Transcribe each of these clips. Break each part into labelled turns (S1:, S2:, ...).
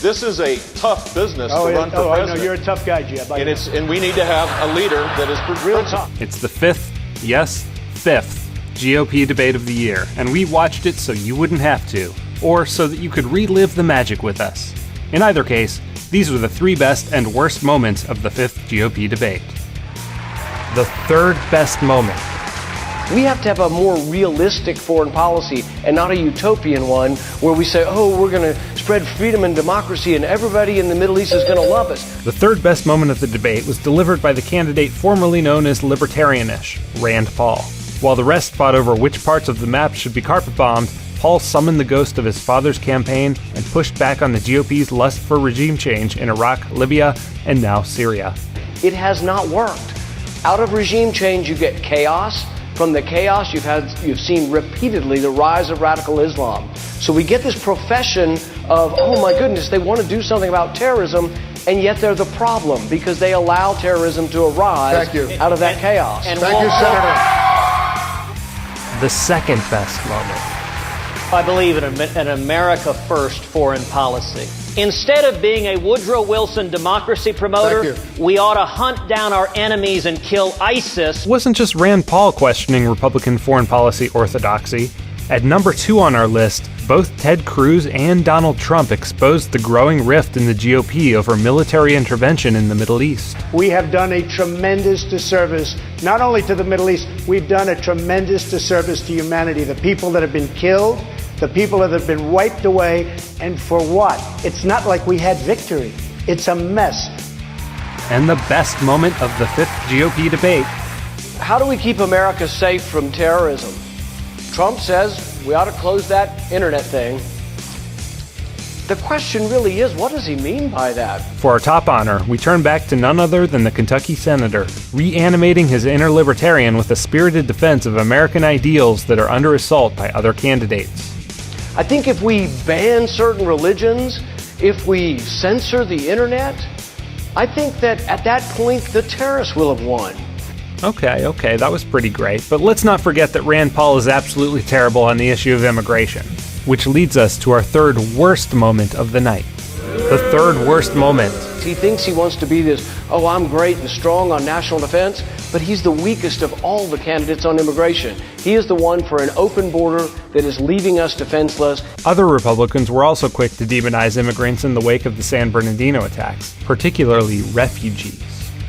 S1: This is a tough business to run for president.
S2: I know, you're a tough guy, Jeb.
S1: And we need to have a leader that is real tough.
S3: It's the fifth GOP debate of the year, and we watched it so you wouldn't have to, or so that you could relive the magic with us. In either case, these are the three best and worst moments of the fifth GOP debate. The third best moment.
S4: We have to have a more realistic foreign policy and not a utopian one where we say, oh, we're going to spread freedom and democracy and everybody in the Middle East is going to love us.
S3: The third best moment of the debate was delivered by the candidate formerly known as libertarian-ish, Rand Paul. While the rest fought over which parts of the map should be carpet-bombed, Paul summoned the ghost of his father's campaign and pushed back on the GOP's lust for regime change in Iraq, Libya, and now Syria.
S4: It has not worked. Out of regime change, you get chaos. From the chaos, you've seen repeatedly the rise of radical Islam. So we get this profession of, oh my goodness, they want to do something about terrorism, and yet they're the problem because they allow terrorism to arise out of that chaos.
S5: Thank you, Senator.
S3: The second best moment.
S6: I believe in an America First foreign policy. Instead of being a Woodrow Wilson democracy promoter, we ought to hunt down our enemies and kill ISIS.
S3: It wasn't just Rand Paul questioning Republican foreign policy orthodoxy. At number 2 on our list, both Ted Cruz and Donald Trump exposed the growing rift in the GOP over military intervention in the Middle East.
S2: We have done a tremendous disservice, not only to the Middle East, we've done a tremendous disservice to humanity. The people that have been killed, the people that have been wiped away, and for what? It's not like we had victory. It's a mess.
S3: And the best moment of the fifth GOP debate.
S4: How do we keep America safe from terrorism? Trump says we ought to close that internet thing. The question really is, what does he mean by that?
S3: For our top honor, we turn back to none other than the Kentucky senator, reanimating his inner libertarian with a spirited defense of American ideals that are under assault by other candidates.
S4: I think if we ban certain religions, if we censor the internet, I think that at that point the terrorists will have won.
S3: Okay, that was pretty great, but let's not forget that Rand Paul is absolutely terrible on the issue of immigration, which leads us to our third worst moment of the night. The third worst moment.
S4: He thinks he wants to be this, oh, I'm great and strong on national defense, but he's the weakest of all the candidates on immigration. He is the one for an open border that is leaving us defenseless.
S3: Other Republicans were also quick to demonize immigrants in the wake of the San Bernardino attacks, particularly refugees.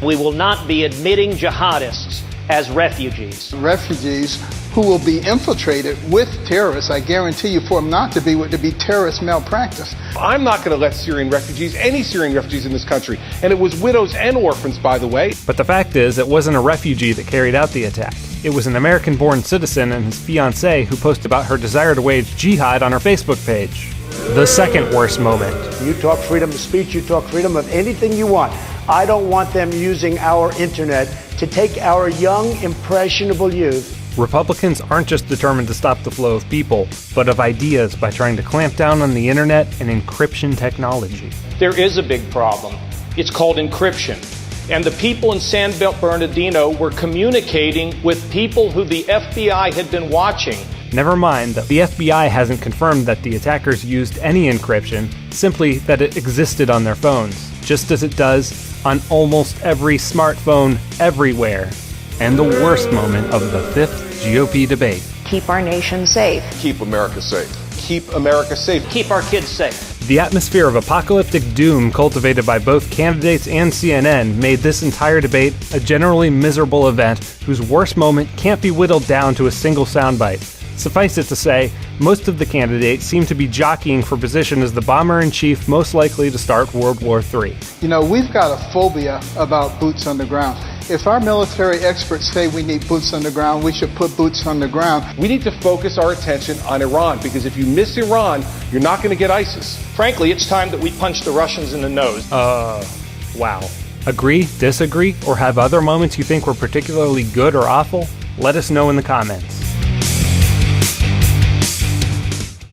S6: We will not be admitting jihadists as refugees.
S5: Refugees who will be infiltrated with terrorists, I guarantee you, for them not to be, would to be terrorist malpractice.
S1: I'm not going to let any Syrian refugees in this country. And it was widows and orphans, by the way.
S3: But the fact is, it wasn't a refugee that carried out the attack. It was an American-born citizen and his fiancée who posted about her desire to wage jihad on her Facebook page. The second worst moment.
S2: You talk freedom of speech, you talk freedom of anything you want. I don't want them using our internet to take our young, impressionable youth.
S3: Republicans aren't just determined to stop the flow of people, but of ideas by trying to clamp down on the internet and encryption technology.
S7: There is a big problem. It's called encryption. And the people in San Bernardino were communicating with people who the FBI had been watching.
S3: Never mind that the FBI hasn't confirmed that the attackers used any encryption, simply that it existed on their phones, just as it does on almost every smartphone everywhere. And the worst moment of the fifth GOP debate.
S8: Keep our nation safe.
S1: Keep America safe. Keep America safe.
S6: Keep our kids safe.
S3: The atmosphere of apocalyptic doom cultivated by both candidates and CNN made this entire debate a generally miserable event whose worst moment can't be whittled down to a single soundbite. Suffice it to say, most of the candidates seem to be jockeying for position as the bomber-in-chief most likely to start World War III.
S5: You know, we've got a phobia about boots on the ground. If our military experts say we need boots on the ground, we should put boots on the ground.
S1: We need to focus our attention on Iran, because if you miss Iran, you're not going to get ISIS.
S7: Frankly, it's time that we punch the Russians in the nose.
S3: Wow. Agree, disagree, or have other moments you think were particularly good or awful? Let us know in the comments.